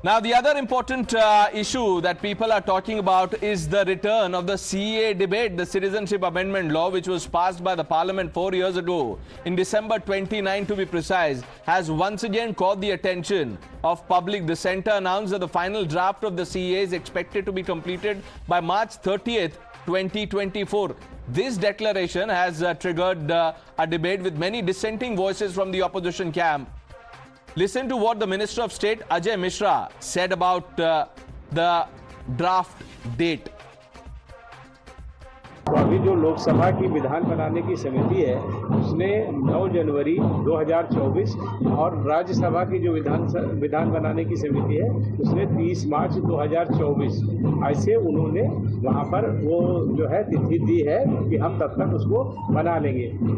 Now, the other important issue that people are talking about is the return of the CAA debate, the Citizenship Amendment Law, which was passed by the Parliament 4 years ago, in December 29 to be precise, has once again caught the attention of public. The centre announced that the final draft of the CAA is expected to be completed by March 30th, 2024. This declaration has triggered a debate with many dissenting voices from the opposition camp. Listen to what the Minister of State Ajay Mishra said about the draft date. तो अभी जो लोकसभा की विधान बनाने की समिति है उसने 9 जनवरी 2024 और राज्यसभा की जो विधान बनाने की समिति है उसने 30 मार्च 2024 ऐसे उन्होंने वहां पर वो जो है तिथि दी है कि हम तब तक उसको बना लेंगे.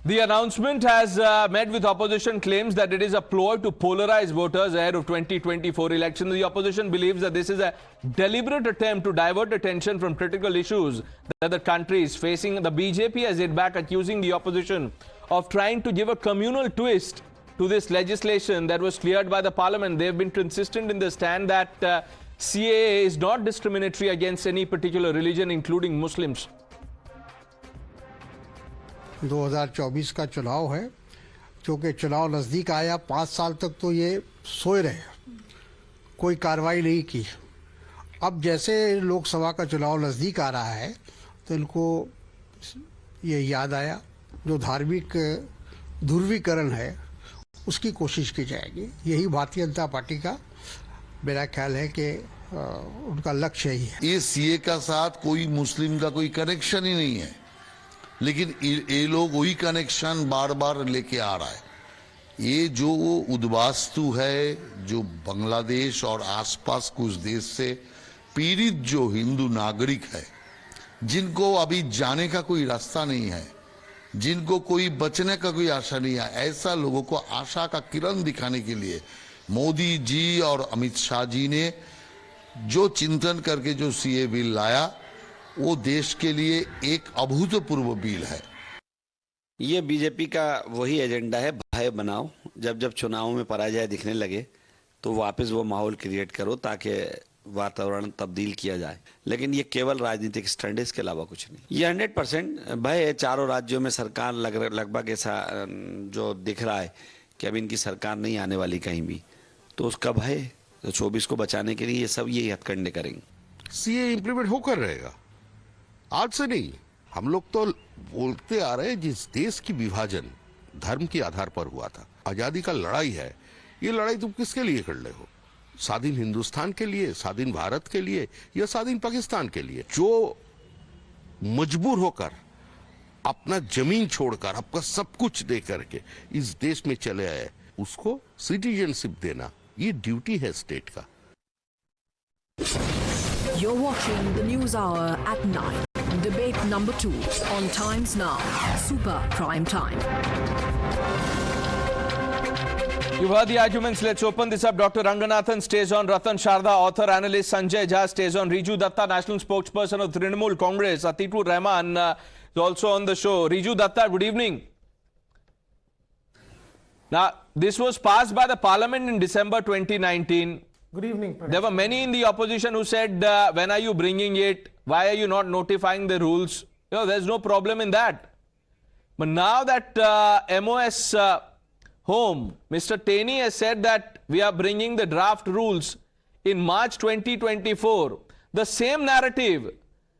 The announcement has met with opposition claims that it is a ploy to polarize voters ahead of 2024 election. The opposition believes that this is a deliberate attempt to divert attention from critical issues that the country is facing. The BJP has hit back, accusing the opposition of trying to give a communal twist to this legislation that was cleared by the parliament. They have been consistent in the stand that CAA is not discriminatory against any particular religion, including Muslims. 2024 का चुनाव है, क्योंकि चुनाव नज़दीक आया. 5 साल तक तो ये सोए रहे, कोई कार्रवाई नहीं की. अब जैसे लोकसभा का चुनाव नज़दीक आ रहा है तो इनको ये याद आया, जो धार्मिक ध्रुवीकरण है उसकी कोशिश की जाएगी. यही भारतीय जनता पार्टी का मेरा ख्याल है कि उनका लक्ष्य ही है. ये सीए का साथ कोई मुस्लिम का कोई कनेक्शन ही नहीं है, लेकिन ये लोग वही कनेक्शन बार बार लेके आ रहा है. ये जो उद्वास्तु है, जो बांग्लादेश और आसपास कुछ देश से पीड़ित जो हिंदू नागरिक है, जिनको अभी जाने का कोई रास्ता नहीं है, जिनको कोई बचने का कोई आशा नहीं है, ऐसा लोगों को आशा का किरण दिखाने के लिए मोदी जी और अमित शाह जी ने जो चिंतन करके जो सीए बिल लाया, वो देश के लिए एक अभूतपूर्व बिल है. ये बीजेपी का वही एजेंडा है, भय बनाओ. जब जब चुनाव में पराजय दिखने लगे तो वापस वो माहौल क्रिएट करो ताकि वातावरण तब्दील किया जाए. लेकिन ये केवल राजनीतिक स्टंट है, इसके अलावा कुछ नहीं. ये 100% भय है. चारों राज्यों में सरकार लगभग ऐसा जो दिख रहा है कि अब इनकी सरकार नहीं आने वाली कहीं भी, तो उसका भय. तो 24 को बचाने के लिए ये सब यही हथकंडे करेंगे. सीए इंप्लीमेंट होकर रहेगा, आज से नहीं. हम लोग तो बोलते आ रहे हैं, जिस देश की विभाजन धर्म के आधार पर हुआ था, आजादी का लड़ाई है, ये लड़ाई तुम किसके लिए कर रहे हो? स्वाधीन हिंदुस्तान के लिए, स्वाधीन भारत के लिए या स्वाधीन पाकिस्तान के लिए? जो मजबूर होकर अपना जमीन छोड़कर, अपना सब कुछ दे करके इस देश में चले आए, उसको सिटीजनशिप देना ये ड्यूटी है स्टेट का. You're watching the NewsHour at 9. Debate number 2 on Times Now. Super Prime Time. You've heard the arguments. Let's open this up. Dr. Ranganathan stays on. Ratan Sharda, author, analyst. Sanjay Jha stays on. Riju Datta, national spokesperson of Trinamool Congress. Atikur Rahman is also on the show. Riju Datta, good evening. Now, this was passed by the parliament in December 2019. Good evening, Pranesh. There were many in the opposition who said, when are you bringing it? Why are you not notifying the rules? You know, there's no problem in that. But now that MOS Home, Mr. Taney has said that we are bringing the draft rules in March 2024. The same narrative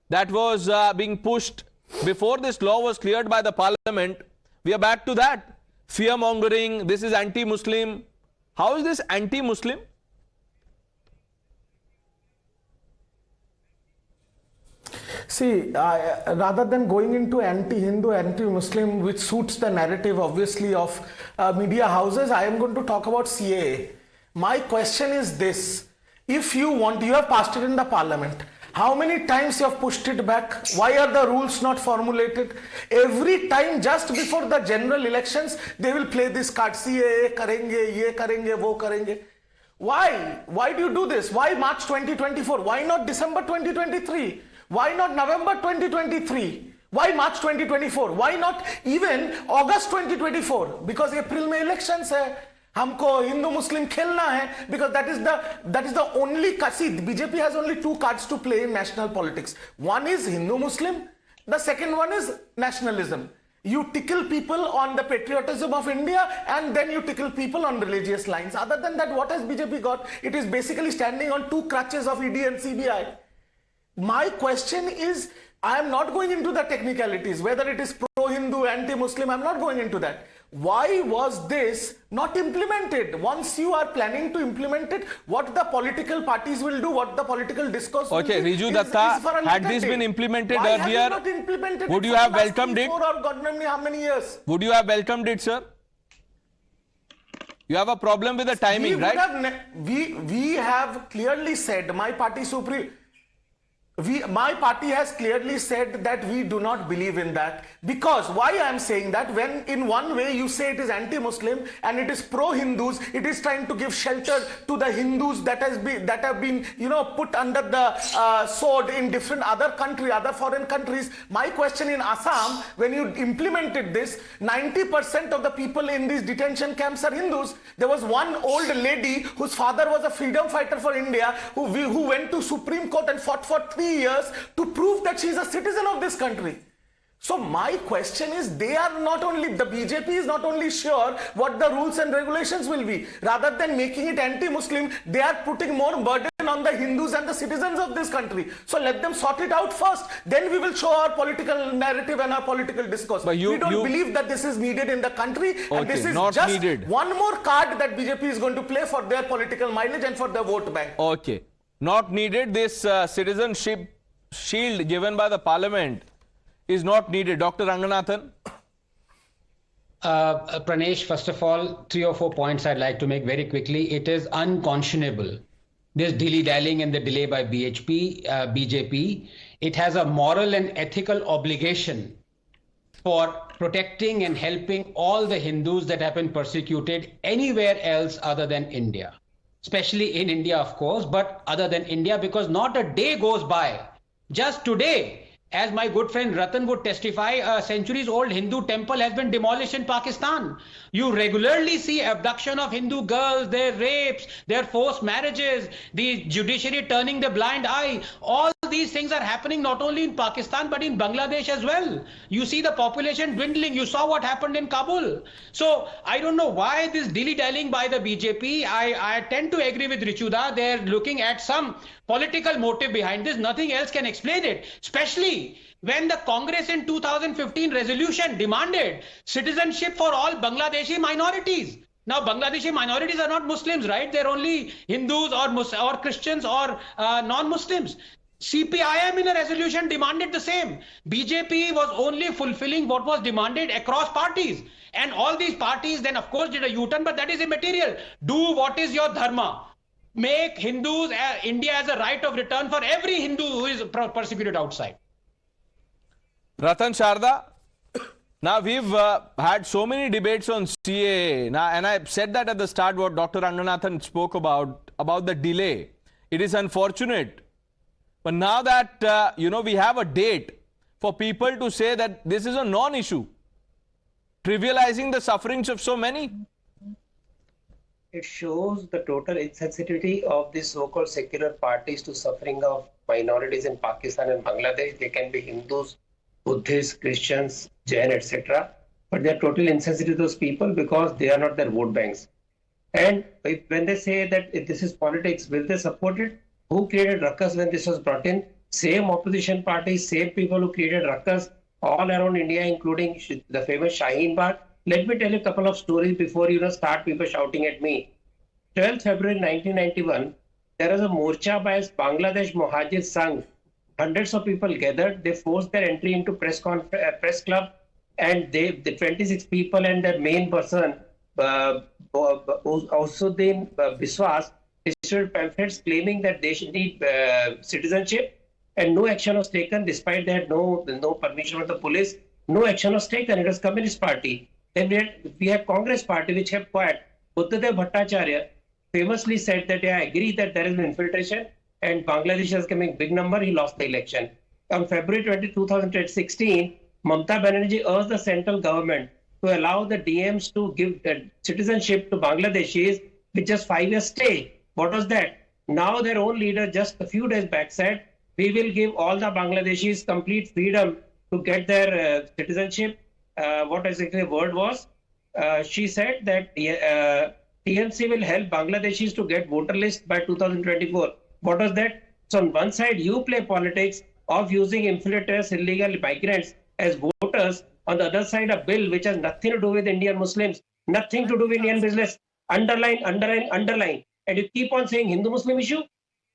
that was being pushed before this law was cleared by the parliament, we are back to that. Fear-mongering, this is anti-Muslim. How is this anti-Muslim? See, rather than going into anti-Hindu, anti-Muslim, which suits the narrative obviously of media houses, I am going to talk about CAA. My question is this: if you want, you have passed it in the parliament. How many times you have pushed it back? Why are the rules not formulated? Every time, just before the general elections, they will play this card: CAA karenge, ye karenge, wo karenge. Why? Why do you do this? Why March 2024? Why not December 2023? Why not November 2023? Why March 2024? Why not even August 2024? Because April में elections है. हमको हिंदू मुस्लिम खेलना है, because that is the only card. See, BJP has only two cards to play in national politics. One is Hindu Muslim, the second one is nationalism. You tickle people on the patriotism of India and then you tickle people on religious lines. Other than that, what has BJP got? It is basically standing on two crutches of ED and CBI. My question is, I am not going into the technicalities, whether it is pro-Hindu, anti-Muslim, I'm not going into that. Why was this not implemented? Once you are planning to implement it, what the political parties will do, what the political discourse will Okay, be, Riju is Datta, for a had later this date. been implemented Why earlier, have you not implemented would it you for have the last welcomed 3, it? 4 or God knows me how many years? Would you have welcomed it, sir? You have a problem with the timing, We right? we have clearly said, my party my party has clearly said that we do not believe in that. Because why I am saying that, when in one way you say it is anti-Muslim and it is pro-Hindus, it is trying to give shelter to the Hindus that have been put under the sword in different other foreign countries. My question, in Assam, when you implemented this, 90% of the people in these detention camps are Hindus. There was one old lady whose father was a freedom fighter for India who went to Supreme Court and fought for 3 years to prove that she is a citizen of this country. So my question is, the BJP is not only sure what the rules and regulations will be. Rather than making it anti-Muslim, they are putting more burden on the Hindus and the citizens of this country. So let them sort it out first. Then we will show our political narrative and our political discourse. But we don't believe that this is needed in the country. Okay, and this is not just needed. one more card that BJP is going to play for their political mileage and for their vote bank. Okay. Not needed. This citizenship shield given by the parliament is not needed. Dr. Ranganathan? Pranesh, first of all, 3 or 4 points I'd like to make very quickly. It is unconscionable, this dilly-dallying and the delay by BJP. It has a moral and ethical obligation for protecting and helping all the Hindus that have been persecuted anywhere else other than India. Especially in India, of course, but other than India, because not a day goes by. Just today, as my good friend Ratan would testify, a centuries-old Hindu temple has been demolished in Pakistan. You regularly see abduction of Hindu girls, their rapes, their forced marriages, the judiciary turning the blind eye. All these things are happening not only in Pakistan but in Bangladesh as well. You see the population dwindling. You saw what happened in Kabul. So I don't know why this dilly-dallying by the BJP. I tend to agree with Richuda. They're looking at some political motive behind this. Nothing else can explain it, especially when the Congress in 2015 resolution demanded citizenship for all Bangladeshi minorities. Now, Bangladeshi minorities are not Muslims, right? They're only Hindus or Christians or non-Muslims. CPIM in a resolution demanded the same. BJP was only fulfilling what was demanded across parties. And all these parties then, of course, did a U-turn, but that is immaterial. Do what is your dharma. Make Hindus, India as a right of return for every Hindu who is persecuted outside. Ratan Sharda, now we've had so many debates on CAA. Now, and I said that at the start what Dr. Ranganathan spoke about the delay. It is unfortunate. But now that, we have a date for people to say that this is a non-issue, trivializing the sufferings of so many. It shows the total insensitivity of the so-called secular parties to suffering of minorities in Pakistan and Bangladesh. They can be Hindus, Buddhists, Christians, Jain, etc. But they are totally insensitive to those people because they are not their vote banks. And when they say that if this is politics, will they support it? Who created ruckus when this was brought in? Same opposition parties, same people who created ruckus all around India, including the famous Shaheen Bagh. Let me tell you a couple of stories before start people shouting at me. 12th February 1991, there was a morcha by Bangladesh Mohajir Sangh. Hundreds of people gathered. They forced their entry into press club, and the 26 people and their main person, Ausuddin Biswas, issued pamphlets claiming that they should need citizenship, and no action was taken despite they had no permission from the police. No action was taken. It was Communist Party. Then we have Congress Party, which have quiet. Buddhadev Bhattacharya famously said that, I agree that there is an infiltration and Bangladesh is coming big number. He lost the election. On February 20, 2016, Mamata Banerjee urged the central government to allow the DMs to give citizenship to Bangladeshis with just 5 years stay. What was that? Now their own leader just a few days back said, we will give all the Bangladeshis complete freedom to get their citizenship. What exactly the word was? She said that TMC will help Bangladeshis to get voter list by 2024. What was that? So on one side, you play politics of using infiltrators, illegal migrants as voters. On the other side, a bill which has nothing to do with Indian Muslims, nothing to do with Indian business. Underline, underline, underline. And you keep on saying Hindu-Muslim issue.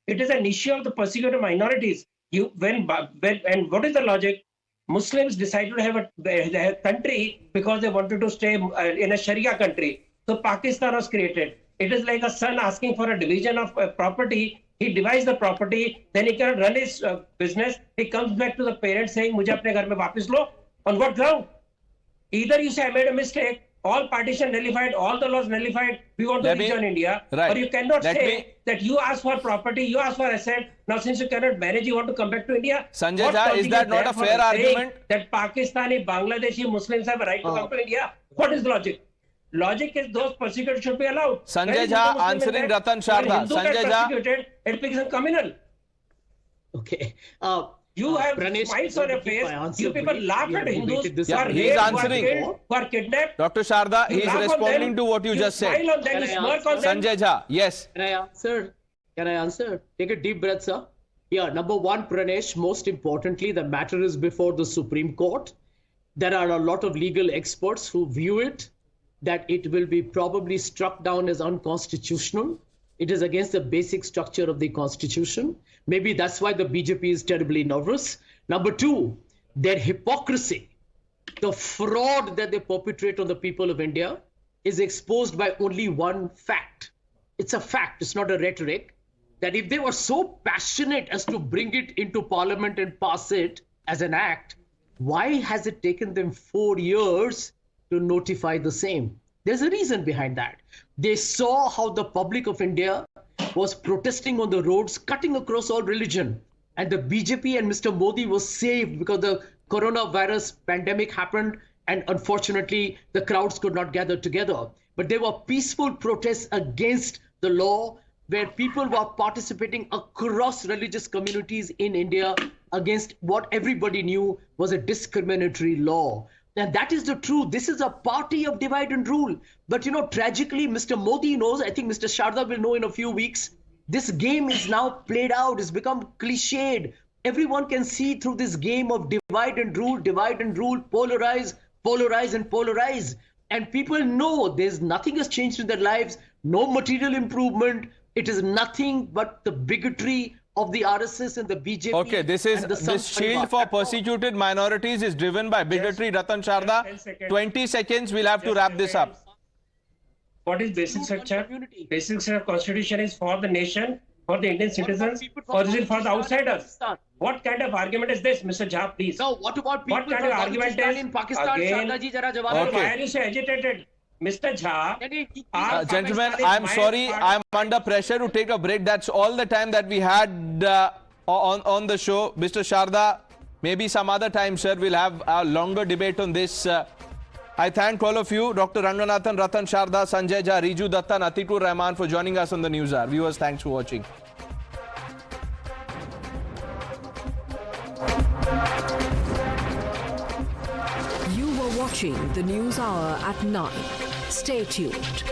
It is an issue of the persecuted minorities. And what is the logic? Muslims decided to have a country because they wanted to stay in a Sharia country. So Pakistan was created. It is like a son asking for a division of property. He divides the property, then he cannot run his business. He comes back to the parents saying, "Mujhe apne ghar mein वापस लो." On what ground? Either you say, "I made a mistake," all partition nullified, all the laws nullified, we want to rejoin India. Right. Or you cannot say that you ask for property, you ask for asset. Now since you cannot manage, you want to come back to India. Sanjay Jha, is that not a fair argument? That Pakistani, Bangladeshi Muslims have a right to come to India. What is the logic? Logic is those persecuted should be allowed. Sanjay Jha answering Ratan Sharda. Sanjay Jha. It becomes communal. Okay. You have Pranesh, smiles on your face. You people laugh at Hindus who are he is answering. who are kidnapped. Dr. Sharda, he is responding to what you just said. Smile on them, you smirk on them. Sanjay Jha, yes. Can I answer? Can I answer? Take a deep breath, sir. Yeah, number one, Pranesh, most importantly, the matter is before the Supreme Court. There are a lot of legal experts who view it that it will be probably struck down as unconstitutional. It is against the basic structure of the Constitution. Maybe that's why the BJP is terribly nervous. Number two, their hypocrisy, the fraud that they perpetrate on the people of India is exposed by only one fact. It's a fact, it's not a rhetoric, that if they were so passionate as to bring it into Parliament and pass it as an act, why has it taken them 4 years to notify the same? There's a reason behind that. They saw how the public of India was protesting on the roads, cutting across all religion. And the BJP and Mr. Modi was saved because the coronavirus pandemic happened and unfortunately the crowds could not gather together. But there were peaceful protests against the law where people were participating across religious communities in India against what everybody knew was a discriminatory law. And that is the truth. This is a party of divide and rule. But, you know, tragically, Mr. Modi knows, I think Mr. Sharda will know in a few weeks, this game is now played out. It's become cliched. Everyone can see through this game of divide and rule, polarize, polarize, and polarize. And people know there's nothing has changed in their lives, no material improvement. It is nothing but the bigotry of the RSS and the BJP. Okay, this shield for persecuted minorities is driven by bigotry. Ratan Sharda, 20 seconds, we'll have to wrap this up. What is basic structure? Basic structure of constitution is for the nation, for the Indian citizens, or is it for the outsiders? What kind of argument is this, Mr. Jha, please? No, what about people what kind of argument is in Pakistan? Again, okay. Why are you so agitated? Mr. Jha, gentlemen, I'm sorry, I'm under pressure to take a break. That's all the time that we had on the show. Mr. Sharda, maybe some other time, sir, we'll have a longer debate on this. I thank all of you, Dr. Ranganathan, Ratan Sharda, Sanjay Jha, Riju Dattan, Atikur Rahman for joining us on the NewsHour. Viewers, thanks for watching. You were watching the NewsHour at 9. Stay tuned.